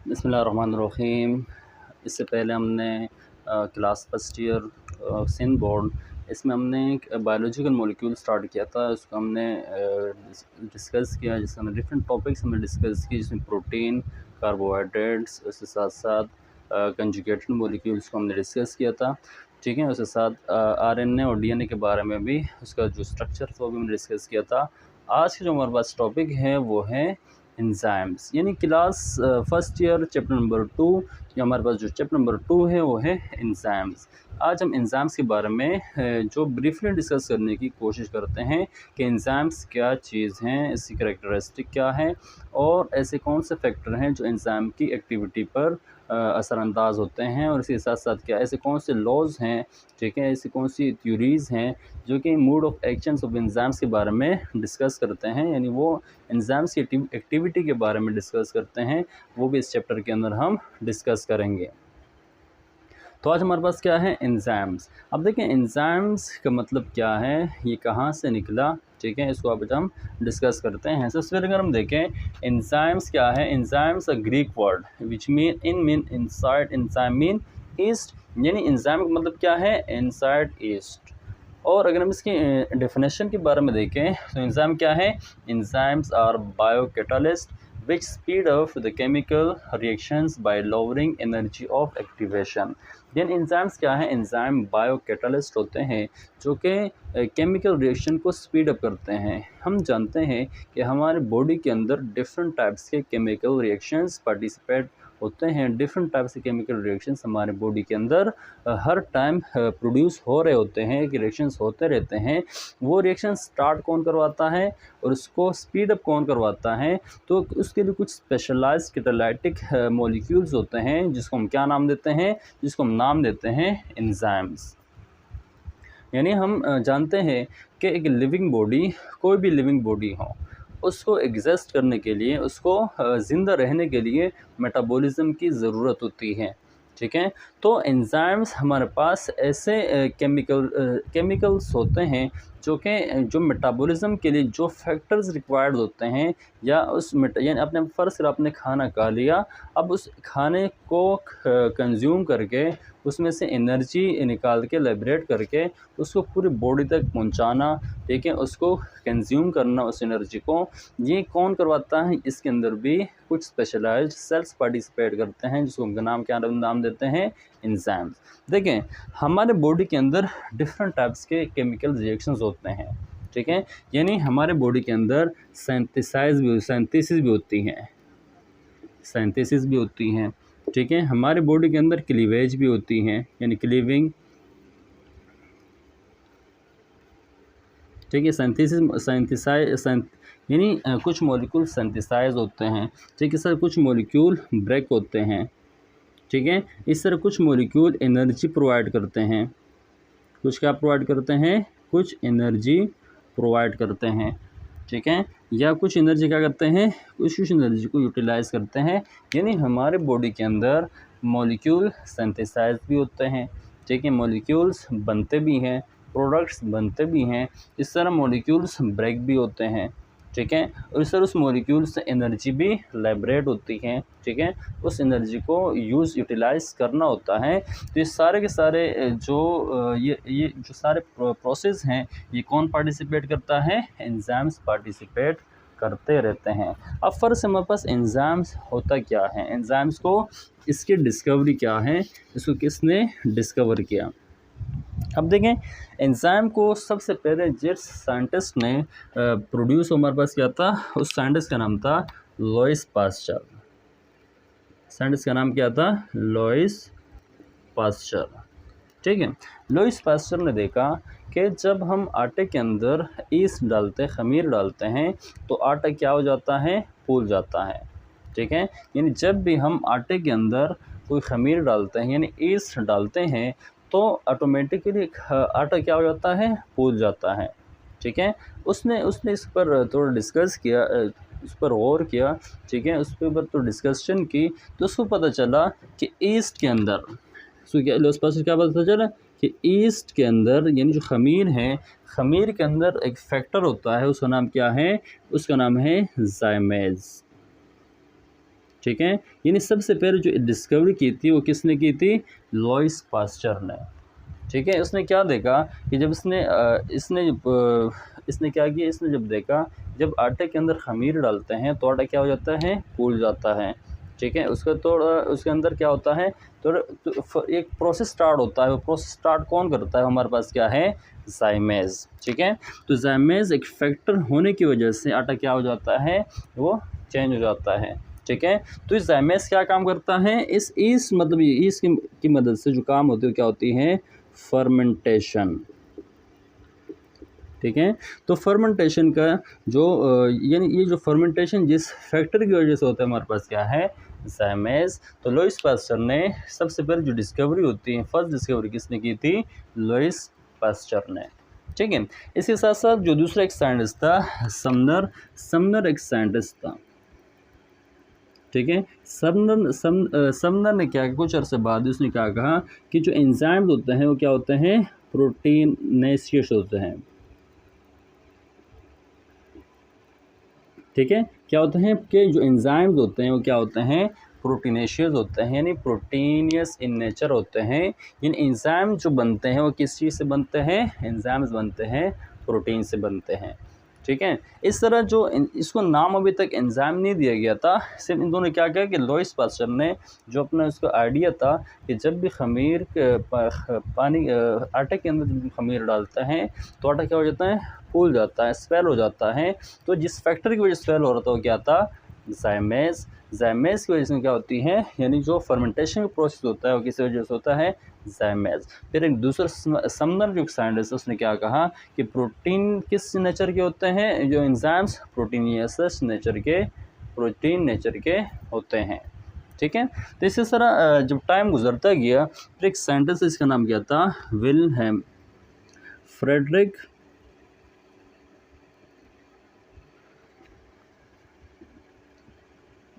बिस्मिल्लाहिर्रहमानिर्रहीम। इससे पहले हमने class first year Sindh board, इसमें हमने एक बायोलॉजिकल मॉलिक्यूल स्टार्ट किया था। उसको हमने डिस्कस किया, जिसमें हमने डिफरेंट टॉपिक्स हमने डिस्कस किए, जिसमें प्रोटीन, कार्बोहाइड्रेट्स, उसके साथ साथ कंजुगेटेड मॉलिक्यूल्स को हमने डिस्कस किया था। ठीक है, उसके साथ आरएनए और डीएनए के बारे में भी, उसका जो स्ट्रक्चर था वो भी हमने डिस्कस किया था। आज के जो हमारे पास टॉपिक है वो है एंजाइम्स, यानी class first year chapter number 2, या हमारे पास जो चैप्टर नंबर 2 है वो है एंजाइम्स। आज हम एंजाइम्स के बारे में जो ब्रीफली डिस्कस करने की कोशिश करते हैं कि एंजाइम्स क्या चीज़ हैं, इसकी कैरेक्टरिस्टिक क्या है, और ऐसे कौन से फैक्टर हैं जो एंजाइम की एक्टिविटी पर असरानंदाज होते हैं, और इसके साथ साथ क्या ऐसे कौन से लॉज हैं, ठीक है, ऐसी कौन सी थ्योरीज़ हैं जो कि mode of actions of enzymes के बारे में डिस्कस करते हैं, यानी वो एंजाइम्स की एक्टिविटी के बारे में डिस्कस करते हैं, वो भी इस चैप्टर के अंदर हम डिस्कस करेंगे। तो आज हमारे पास क्या है, एंजाइम्स। अब देखें एंजाइम्स का मतलब क्या है, ये कहाँ से निकला, ठीक है, इसको अब हम डिस्कस करते हैं। सबसे पहले अगर हम देखें एंजाइम्स क्या है, enzymes a Greek word which mean inside, enzyme mean east, यानी एंजाइम का मतलब क्या है, इनसाइड ईस्ट। और अगर हम इसकी डेफिनेशन के बारे में देखें तो एंजाइम क्या है, enzymes are biocatalyst which speed up the chemical reactions by lowering energy of activation। Then enzymes क्या है, एंजाइम बायोकैटालिस्ट होते हैं जो कि केमिकल रिएक्शन को स्पीड अप करते हैं। हम जानते हैं कि हमारे बॉडी के अंदर डिफरेंट टाइप्स के केमिकल रिएक्शंस पार्टिसिपेट होते हैं, डिफरेंट टाइप से केमिकल रिएक्शंस हमारे बॉडी के अंदर हर टाइम प्रोड्यूस हो रहे होते हैं, कि रिएक्शंस होते रहते हैं। वो रिएक्शन स्टार्ट कौन करवाता है और उसको स्पीड अप कौन करवाता है, तो उसके लिए कुछ स्पेशलाइज्ड कैटालाइटिक मॉलिक्यूल्स होते हैं, जिसको हम क्या नाम देते हैं, जिसको हम नाम देते हैं एंजाइम्स। यानी हम जानते हैं कि एक लिविंग बॉडी, कोई भी लिविंग बॉडी हो, उसको एग्जिस्ट करने के लिए, उसको ज़िंदा रहने के लिए मेटाबॉलिज्म की ज़रूरत होती है, ठीक है। तो एंजाइम्स हमारे पास ऐसे केमिकल्स होते हैं जो मेटाबॉलिज्म के लिए जो फैक्टर्स रिक्वायर्ड होते हैं, या यानी अपने फ़र्ज़ कर आपने खाना खा लिया, अब उस खाने को कंज्यूम करके उसमें से एनर्जी निकाल के लिबरेट करके उसको पूरी बॉडी तक पहुंचाना, ठीक है, उसको कंज्यूम करना उस एनर्जी को, ये कौन करवाता है, इसके अंदर भी कुछ स्पेशलाइज्ड सेल्स पार्टिसिपेट करते हैं, जिसको हम नाम देते हैं एंजाइम्स। देखें हमारे बॉडी के अंदर डिफरेंट टाइप्स के केमिकल रिएक्शंस होते हैं, ठीक है, यानी हमारे बॉडी के अंदर सिंथेसिस भी होती हैं, ठीक है, हमारे बॉडी के अंदर क्लीवेज भी होती हैं, यानी क्लीविंग, ठीक है, यानी कुछ मॉलिक्यूल सिंथेसाइज होते हैं, ठीक है सर, कुछ मॉलिक्यूल ब्रेक होते हैं, ठीक है। इस तरह कुछ मॉलिक्यूल एनर्जी प्रोवाइड करते हैं, कुछ क्या प्रोवाइड करते हैं, कुछ एनर्जी प्रोवाइड करते हैं, ठीक है, या कुछ एनर्जी क्या करते हैं, कुछ एनर्जी को यूटिलाइज करते हैं। यानी हमारे बॉडी के अंदर मॉलिक्यूल सिंथेसाइज भी होते हैं, ठीक है, मॉलिक्यूल्स बनते भी हैं, प्रोडक्ट्स बनते भी हैं, इस तरह मॉलिक्यूल्स ब्रेक भी होते हैं, ठीक है, और इस तरह उस मॉलिक्यूल से एनर्जी भी लाइब्रेट होती है, ठीक है, उस एनर्जी को यूटिलाइज करना होता है। तो ये सारे के सारे ये जो सारे प्रोसेस हैं, ये कौन पार्टिसिपेट करता है, एंजाइम्स पार्टिसिपेट करते रहते हैं। अब फ़र्ज़ से हमारे पास एंजाइम्स होता क्या है, एंजाइम्स को इसकी डिस्कवरी क्या है, इसको किसने डिस्कवर किया। अब देखें एंजाइम को सबसे पहले जिस साइंटिस्ट ने प्रोड्यूस हमारे पास किया था, उस साइंटिस्ट का नाम था लुईस पास्चर। साइंटिस्ट का नाम क्या था, लुईस पास्चर, ठीक है। लुईस पास्चर ने देखा कि जब हम आटे के अंदर ईस्ट डालते, खमीर डालते हैं, तो आटा क्या हो जाता है, फूल जाता है, ठीक है। यानी जब भी हम आटे के अंदर कोई खमीर डालते हैं, यानी ईस्ट डालते हैं, तो ऑटोमेटिकली आटा क्या हो जाता है, फूल जाता है, ठीक है। उसने उसने इस पर थोड़ा डिस्कस किया, उस पर गौर किया, ठीक है, उस पर तो डिस्कशन की, तो उसको पता चला कि ईस्ट के अंदर, सो क्या क्या पता चला कि ईस्ट के अंदर, यानी जो खमीर है, खमीर के अंदर एक फैक्टर होता है, उसका नाम क्या है, उसका नाम है जाइमेज, ठीक है। यानी सबसे पहले जो डिस्कवरी की थी वो किसने की थी? लुईस पास्चर ने। ठीक है। उसने क्या देखा कि जब इसने क्या किया, इसने जब देखा जब आटे के अंदर ख़मीर डालते हैं तो आटा क्या हो जाता है? फूल जाता है। ठीक है। उसका थोड़ा उसके अंदर क्या होता है, तो एक प्रोसेस स्टार्ट होता है। वो प्रोसेस स्टार्ट कौन करता है? हमारे पास क्या है? ज़ाइमेज़। ठीक है। तो ज़ाइमेज़ एक फैक्टर होने की वजह से आटा क्या हो जाता है? वो चेंज हो जाता है। ठीक है। तो इस ज़ाइमेज़ क्या काम करता है? इस ईस्ट मतलब ईस्ट की मदद से जो काम होती है क्या होती है? फर्मेंटेशन। ठीक है। तो फर्मेंटेशन का जो यानी ये जो फर्मेंटेशन जिस फैक्टर की वजह से होता है हमारे पास क्या है? ज़ाइमेज़। तो लुईस पास्चर ने सबसे पहले जो डिस्कवरी होती है, फर्स्ट डिस्कवरी किसने की थी? लुईस पास्चर ने। ठीक है। इसके साथ साथ जो दूसरा एक साइंटिस्ट था समनर एक साइंटिस्ट था। ठीक है। समनर ने क्या किया, कुछ अरसे बाद उसने क्या कहा कि जो एंजाइम्स होते हैं वो क्या होते हैं? प्रोटीनेशियस होते हैं। ठीक है। क्या होते हैं कि जो एंजाइम्स होते हैं वो क्या होते हैं? प्रोटीनेशियस होते हैं, यानी प्रोटीनियस इन नेचर होते हैं। इन एंजाइम जो बनते हैं वो किस चीज़ से बनते हैं? एंजाइम्स बनते हैं प्रोटीन से बनते हैं। ठीक है। इस तरह जो इसको नाम अभी तक एंजाइम नहीं दिया गया था, सिर्फ इन दोनों ने क्या किया कि लुईस पास्चर ने जो अपना उसका आइडिया था कि जब भी खमीर पानी आटे के अंदर जब भी खमीर डालते हैं तो आटा क्या हो जाता है? फूल जाता है, स्वेल हो जाता है। तो जिस फैक्टर की वजह से स्वेल हो रहा था वो क्या था? ज़ाइमेज़। ज़ाइमेज़ की वजह से क्या होती है, यानी जो फर्मेंटेशन का प्रोसेस होता है वो किस वजह से होता है? ज़ाइमेज़। फिर एक दूसरा समनर जो साइंटिस्ट है उसने क्या कहा कि प्रोटीन किस नेचर के होते हैं? जो एंजाइम्स प्रोटीनियस नेचर के, प्रोटीन नेचर के होते हैं। ठीक है। तो इसी तरह जब टाइम गुजरता गया फिर एक साइंटिस्ट, इसका नाम क्या था? विल्हेम फ्रेडरिक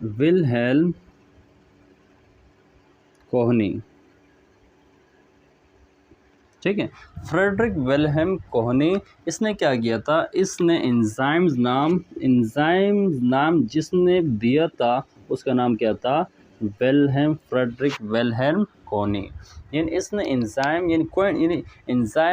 विल्हेल्म कोहनी। ठीक है। फ्रेडरिक विल्हेम कोहनी, इसने क्या किया था? इसने एंजाइम्स नाम जिसने दिया था उसका नाम क्या था? विल्हेम फ्रेडरिक विल्हेम कोहनी। यानी इसने एंजाइम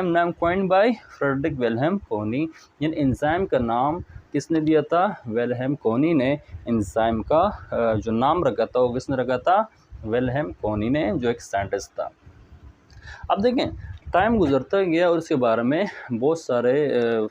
नाम कॉइन बाय फ्रेडरिक विल्हेम कोहनी। यानी एंजाइम का नाम किसने दिया था? विल्हेम कोहनी ने। एंजाइम का जो नाम रखा था वो किसने रखा था? विल्हेम कोहनी ने, जो एक साइंटिस्ट था। अब देखें टाइम गुजरता गया और इसके बारे में बहुत सारे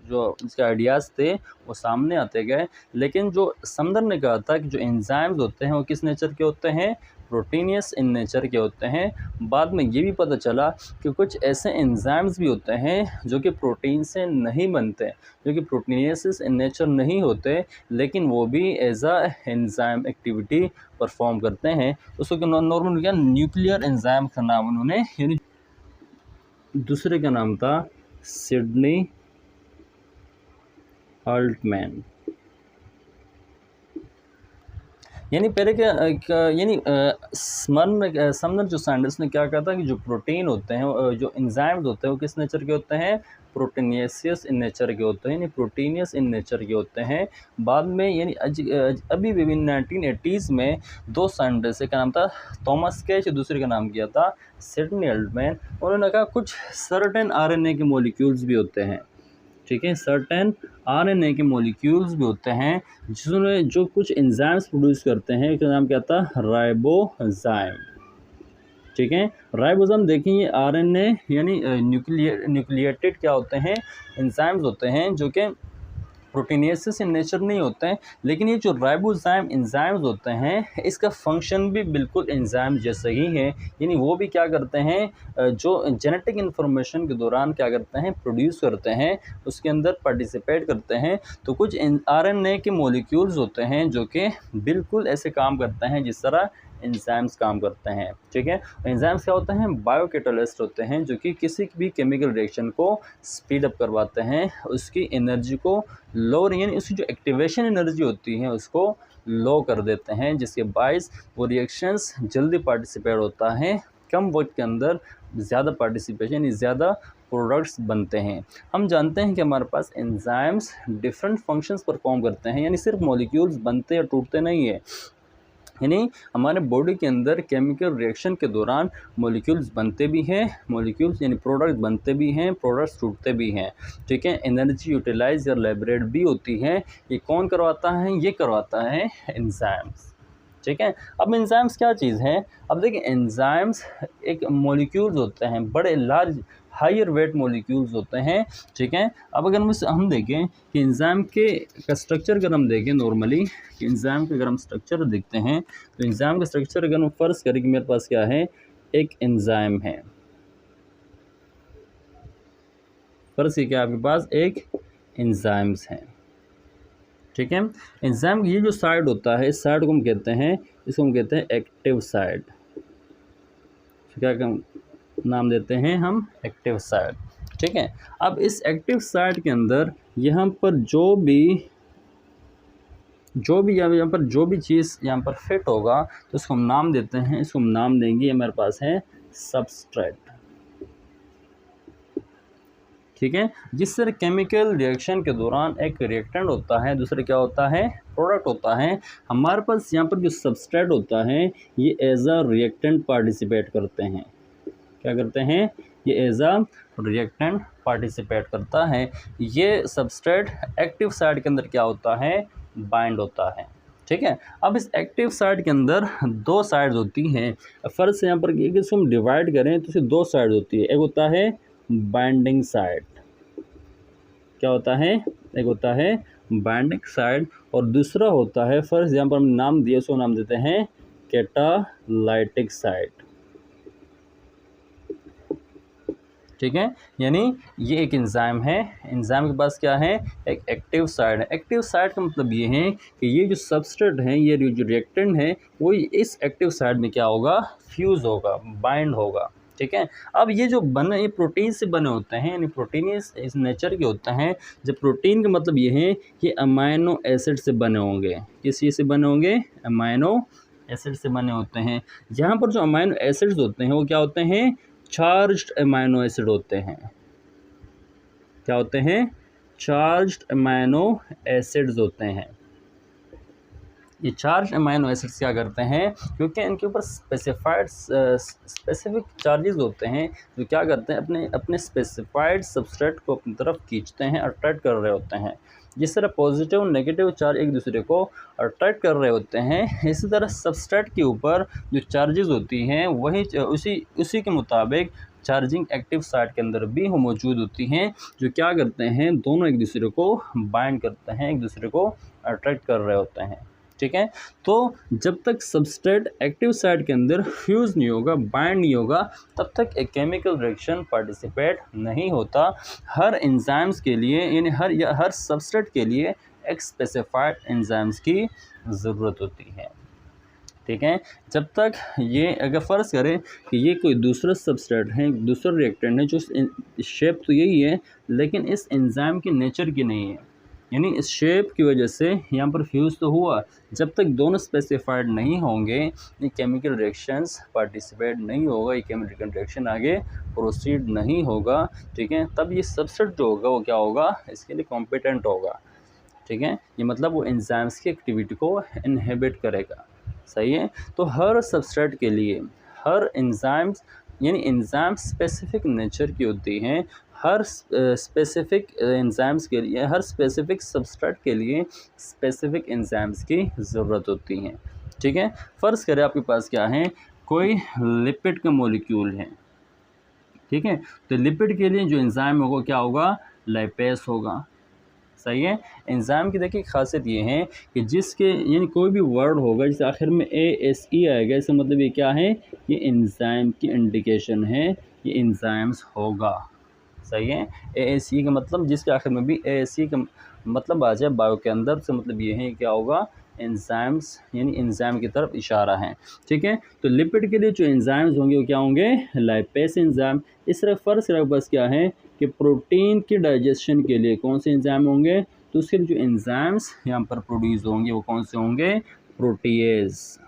जो इसके आइडियाज़ थे वो सामने आते गए, लेकिन जो समदर ने कहा था कि जो एंजाइम्स होते हैं वो किस नेचर के होते हैं? प्रोटीनियस इन नेचर के होते हैं। बाद में ये भी पता चला कि कुछ ऐसे एंजाइम्स भी होते हैं जो कि प्रोटीन से नहीं बनते, जो कि प्रोटीनियस इन नेचर नहीं होते, लेकिन वो भी एज आ एंजाइम एक्टिविटी परफॉर्म करते हैं। उसको नॉर्मल क्या न्यूक्लियर एंजाइम का नाम उन्होंने, यानी दूसरे का नाम था सिडनी अल्टमैन। यानी पहले यानी समनर जो साइंटिस्ट ने क्या कहा था कि जो प्रोटीन होते हैं, जो एंजाइम्स होते हैं वो किस नेचर के होते हैं? प्रोटीनियस इन नेचर के होते हैं, यानी प्रोटीनियस इन नेचर के होते हैं। बाद में यानी अभी भी 1980s में दो साइंटिस्ट, एक का नाम था थॉमस कैच, दूसरे का नाम किया था सिडनी अल्टमैन। उन्होंने कहा कुछ सर्टेन आरएनए के मॉलिक्यूल्स भी होते हैं। ठीक है। सर्टेन आरएनए के मॉलिक्यूल्स भी होते हैं जिसमें जो कुछ एंजाइम्स प्रोड्यूस करते हैं, इसका नाम क्या था? राइबोजाइम। ठीक है। राइबोजाइम देखिए ये आरएनए यानी न्यूक्लिएटेड क्या होते हैं? एंजाइम्स होते हैं जो कि प्रोटीनियस इन नेचर नहीं होते हैं, लेकिन ये जो राइबोजाइम एंजाइम्स होते हैं इसका फंक्शन भी बिल्कुल एंजाइम जैसा ही है। यानी वो भी क्या करते हैं, जो जेनेटिक इन्फॉर्मेशन के दौरान क्या करते हैं? प्रोड्यूस करते हैं, उसके अंदर पार्टिसिपेट करते हैं। तो कुछ आरएनए के मॉलिक्यूल्स होते हैं जो कि बिल्कुल ऐसे काम करते हैं जिस तरह एंजाइम्स काम करते हैं। ठीक है। एंजाइम्स क्या होते हैं? बायोकैटालिस्ट होते हैं जो कि किसी भी केमिकल रिएक्शन को स्पीड अप करवाते हैं, उसकी एनर्जी को लोअर, यानी उसकी जो एक्टिवेशन एनर्जी होती है उसको लो कर देते हैं, जिसके बायस वो रिएक्शंस जल्दी पार्टिसिपेट होता है, कम वक्त के अंदर ज़्यादा पार्टिसिपेशन यानी ज़्यादा प्रोडक्ट्स बनते हैं। हम जानते हैं कि हमारे पास एंजाइम्स डिफरेंट फंक्शंस परफॉर्म करते हैं, यानी सिर्फ मॉलिक्यूल्स बनते या टूटते नहीं है, यानी हमारे बॉडी के अंदर केमिकल रिएक्शन के दौरान मॉलिक्यूल्स बनते भी हैं, मॉलिक्यूल्स यानी प्रोडक्ट बनते भी हैं, प्रोडक्ट्स टूटते भी हैं, ठीक है। एनर्जी यूटिलाइज या लिबरेट भी होती है। ये कौन करवाता है? ये करवाता है एंजाइम्स, ठीक है। अब एंजाइम्स क्या चीज़ है? अब देखिए एंजाइम्स एक मॉलिक्यूल्स होते हैं, बड़े लार्ज हायर वेट मॉलिक्यूल्स होते हैं, ठीक है। अब अगर हम देखें कि एंजाइम का स्ट्रक्चर अगर हम देखें नॉर्मली, कि एंजाइम का अगर हम स्ट्रक्चर देखते हैं तो एंजाइम का स्ट्रक्चर अगर हम फर्ज करें कि मेरे पास क्या है, एक एंजाइम है, फर्ज क्या आपके पास एक एंजाइम्स हैं, ठीक है। एंजाइम की ये जो साइड होता है, इस साइड को हम कहते हैं, इसको हम कहते हैं एक्टिव साइड, क्या नाम देते हैं हम? एक्टिव साइड, ठीक है। अब इस एक्टिव साइड के अंदर यहाँ पर जो भी यहाँ पर जो भी चीज़ यहाँ पर फिट होगा तो इसको हम नाम देते हैं, इसको हम नाम देंगे, हमारे पास है सबस्ट्रेट, ठीक है। जिस तरह केमिकल रिएक्शन के दौरान एक रिएक्टेंट होता है, दूसरा क्या होता है? प्रोडक्ट होता है। हमारे पास यहाँ पर जो सबस्ट्रेट होता है ये एज अ रिएक्टेंट पार्टिसिपेट करते हैं। क्या करते हैं? ये एज अ रिएक्टेंट पार्टिसिपेट करता है। ये सबस्ट्रेट एक्टिव साइड के अंदर क्या होता है? बाइंड होता है, ठीक है। अब इस एक्टिव साइड के अंदर दो साइड्स होती हैं। फर्स्ट से यहाँ पर इसको हम डिवाइड करें तो इसे दो साइड्स होती है। एक होता है बाइंडिंग साइड, क्या होता है? एक होता है बाइंडिंग साइड और दूसरा होता है, फर्स्ट यहाँ पर हम नाम दिए, उसको नाम देते हैं कैटालाइटिक साइड, ठीक है। यानी ये एक एंजाइम है, एंजाइम के पास क्या है? एक एक्टिव साइड है। एक्टिव साइड का मतलब ये है कि ये जो सबस्ट्रेट है, ये जो रिएक्टेंट है, वो इस एक्टिव साइड में क्या होगा? फ्यूज़ होगा, बाइंड होगा, ठीक है। अब ये जो बने, ये प्रोटीन से बने होते हैं, यानी प्रोटीन इस नेचर के होते हैं। जब प्रोटीन का मतलब ये है कि अमाइनो एसिड से बने होंगे। किस चीज़ से बने होंगे? अमाइनो एसिड से बने होते हैं। यहाँ पर जो अमाइनो एसिड्स होते हैं वो क्या होते हैं? चार्ज्ड अमाइनो एसिड होते हैं। क्या होते हैं? चार्ज्ड अमाइनो एसिड्स होते हैं। ये चार्ज अमाइनो एसिड्स क्या करते हैं? क्योंकि इनके ऊपर स्पेसिफिक चार्जेस होते हैं जो क्या करते हैं? अपने अपने स्पेसिफाइड सबस्ट्रेट को अपनी तरफ खींचते हैं, अट्रैक्ट कर रहे होते हैं। जिस तरह पॉजिटिव और नेगेटिव चार्ज एक दूसरे को अट्रैक्ट कर रहे होते हैं, इसी तरह सबस्ट्रेट के ऊपर जो चार्जेस होती हैं वही उसी के मुताबिक चार्जिंग एक्टिव साइड के अंदर भी मौजूद होती हैं, जो क्या करते हैं? दोनों एक दूसरे को बाइंड करते हैं, एक दूसरे को अट्रैक्ट कर रहे होते हैं, ठीक है। तो जब तक सबस्ट्रेट एक्टिव साइड के अंदर फ्यूज़ नहीं होगा, बाइंड नहीं होगा, तब तक एक केमिकल रिएक्शन पार्टिसिपेट नहीं होता। हर एंजाइम्स के लिए, यानी हर सबस्ट्रेट के लिए एक स्पेसिफाइड एंजाइम्स की ज़रूरत होती है, ठीक है। जब तक ये, अगर फ़र्ज़ करें कि ये कोई दूसरा सबस्ट्रेट है, दूसरा रिएक्टेंट है, जो शेप तो यही है लेकिन इस एंजाइम की नेचर की नहीं है, यानी इस शेप की वजह से यहाँ पर फ्यूज़ तो हुआ, जब तक दोनों स्पेसिफाइड नहीं होंगे ये केमिकल रिएक्शंस पार्टिसिपेट नहीं होगा, ये केमिकल रिएक्शन आगे प्रोसीड नहीं होगा, ठीक है। तब ये सबस्ट्रेट जो होगा वो क्या होगा? इसके लिए कॉम्पिटेंट होगा, ठीक है। ये मतलब वो एंजाइम्स की एक्टिविटी को इनहिबिट करेगा, सही है। तो हर सबस्ट्रेट के लिए हर एंजाइम्स, यानी एंजाइम स्पेसिफिक नेचर की होती हैं। हर स्पेसिफिक एंजाइम्स के लिए, हर स्पेसिफिक सबस्ट्रेट के लिए स्पेसिफिक एंजाइम्स की ज़रूरत होती हैं, ठीक है। फ़र्ज़ करें आपके पास क्या है? कोई लिपिड का मॉलिक्यूल है, ठीक है। तो लिपिड के लिए जो एंजाइम होगा क्या होगा? लाइपेस होगा, सही है। एंजाइम की देखिए खासियत ये है कि जिसके, यानी कोई भी वर्ड होगा जिस आखिर में ASE आएगा, इसका मतलब ये क्या है? ये एंजाइम की इंडिकेशन है, ये एंजाइम्स होगा, सही है। ASE का मतलब जिसके आखिर में भी ASE का मतलब आ जाए बायो के अंदर, से मतलब ये है क्या होगा? एंजाइम्स, यानी एंजाइम की तरफ इशारा है, ठीक है। तो लिपिड के लिए जो एंजाइम्स होंगे वो क्या होंगे? Lipase enzyme. इस तरह फ़र्ज़ करें बस क्या है कि प्रोटीन के डाइजेशन के लिए कौन से एंजाइम होंगे? तो उसके लिए जो एंजाइम्स यहाँ पर प्रोड्यूस होंगे वो कौन से होंगे? प्रोटीएज।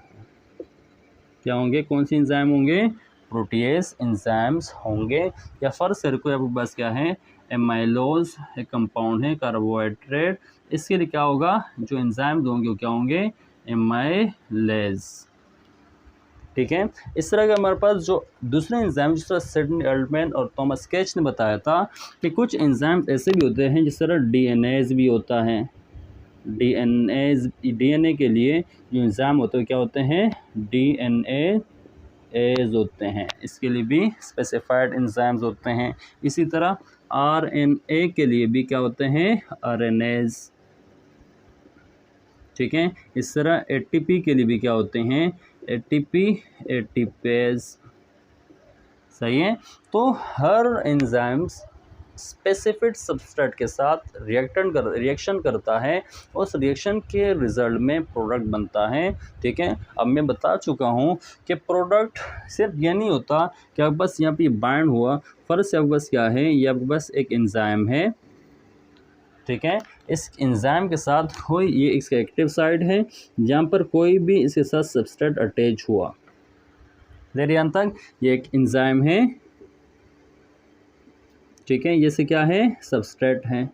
क्या होंगे? कौन सी एंजाइम होंगे? प्रोटीएज एंजाइम्स होंगे। या फ़र्ज़ करें कोई आपके पास क्या है? एमाइलोज एक कंपाउंड है, कार्बोहाइड्रेट, इसके लिए क्या होगा? जो एंजाइम्स होंगे वो क्या होंगे? एमाइलेज। ठीक है, इस तरह के हमारे पास जो दूसरे एंजाइम, जिस तरह सिडनी एल्डमैन और थॉमस कैच ने बताया था कि कुछ एंजाइम ऐसे भी होते हैं, जिस तरह डीएनएज भी होता है। डीएनए के लिए जो एंजाइम होते हैं क्या होते हैं, डीएनएज होते हैं, इसके लिए भी स्पेसिफाइड एंजाइम्स होते हैं। इसी तरह आरएनए के लिए भी क्या होते हैं, आरएनएज। ठीक है, इस तरह एटीपी के लिए भी क्या होते हैं, एटीपी, एटीपेज। सही है, तो हर एंजाइम्स स्पेसिफिक सबस्ट्रेट के साथ रिएक्शन करता है, उस रिएक्शन के रिजल्ट में प्रोडक्ट बनता है। ठीक है, अब मैं बता चुका हूँ कि प्रोडक्ट सिर्फ ये नहीं होता कि आपके पास यहाँ पे बाइंड हुआ, फर्स्ट आपके पास क्या है, ये आपके पास एक एंजाइम है। ठीक है, इस एंजाइम के साथ कोई, ये इसका एक्टिव साइड है जहाँ पर कोई भी इसके साथ सबस्ट्रेट अटैच हुआ। देर यहाँ तक ये एक एंजाइम है। ठीक है, ये से क्या है, सबस्ट्रेट है।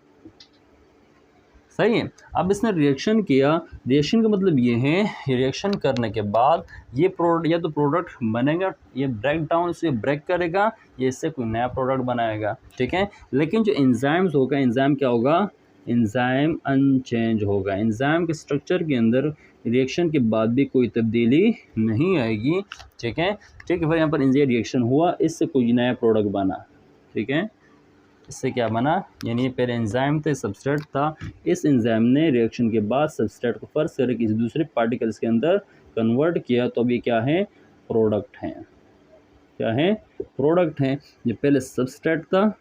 सही है, अब इसने रिएक्शन किया, रिएक्शन का मतलब ये है, रिएक्शन करने के बाद ये प्रोडक्ट, या तो प्रोडक्ट बनेगा, ये ब्रेक डाउन इसे ब्रेक करेगा, ये इससे कोई नया प्रोडक्ट बनाएगा। ठीक है, लेकिन जो एंजाइम्स होगा, एंजाइम क्या होगा, एंजाइम अनचेंज होगा। एंजाइम के स्ट्रक्चर के अंदर रिएक्शन के बाद भी कोई तब्दीली नहीं आएगी। ठीक है, ठीक है, फिर यहाँ पर ये रिएक्शन हुआ, इससे कोई नया प्रोडक्ट बना। ठीक है, इससे क्या बना, यानी पहले एंजाइम थे, सबस्ट्रेट था, इस एंजाइम ने रिएक्शन के बाद सबस्ट्रेट को फर्स्ट करके किसी दूसरे पार्टिकल्स के अंदर कन्वर्ट किया, तो अभी क्या है, प्रोडक्ट है। क्या है, प्रोडक्ट है। ये पहले सबस्ट्रेट था।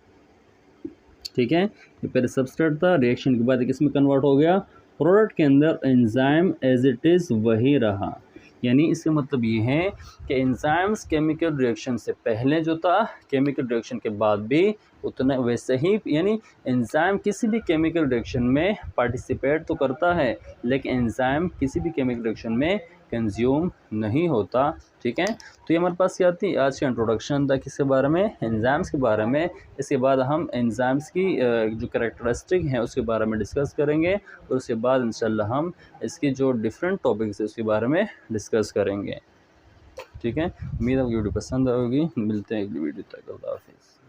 ठीक है, ये पहले सबस्ट्रेट था, रिएक्शन के बाद किस में कन्वर्ट हो गया, प्रोडक्ट के अंदर। एंजाइम एज इट इज़ वही रहा, यानी इसका मतलब ये है कि एंजाइम्स केमिकल रिएक्शन से पहले जो था, केमिकल रिएक्शन के बाद भी उतना वैसे ही, यानी एंजाइम किसी भी केमिकल रिएक्शन में पार्टिसिपेट तो करता है, लेकिन एंजाइम किसी भी केमिकल रिएक्शन में कंज्यूम नहीं होता। ठीक है, तो ये हमारे पास क्या थी, आज का इंट्रोडक्शन था किसके बारे में, एंजाइम्स के बारे में। इसके बाद हम एंजाइम्स की जो कैरेक्टरिस्टिक हैं उसके बारे में डिस्कस करेंगे, और उसके बाद इंशाल्लाह हम इसकी जो डिफरेंट टॉपिक्स है उसके बारे में डिस्कस करेंगे। ठीक है, उम्मीद है वीडियो पसंद आएगी। मिलते हैं अगली वीडियो तक, अल्लाह हाफिज़।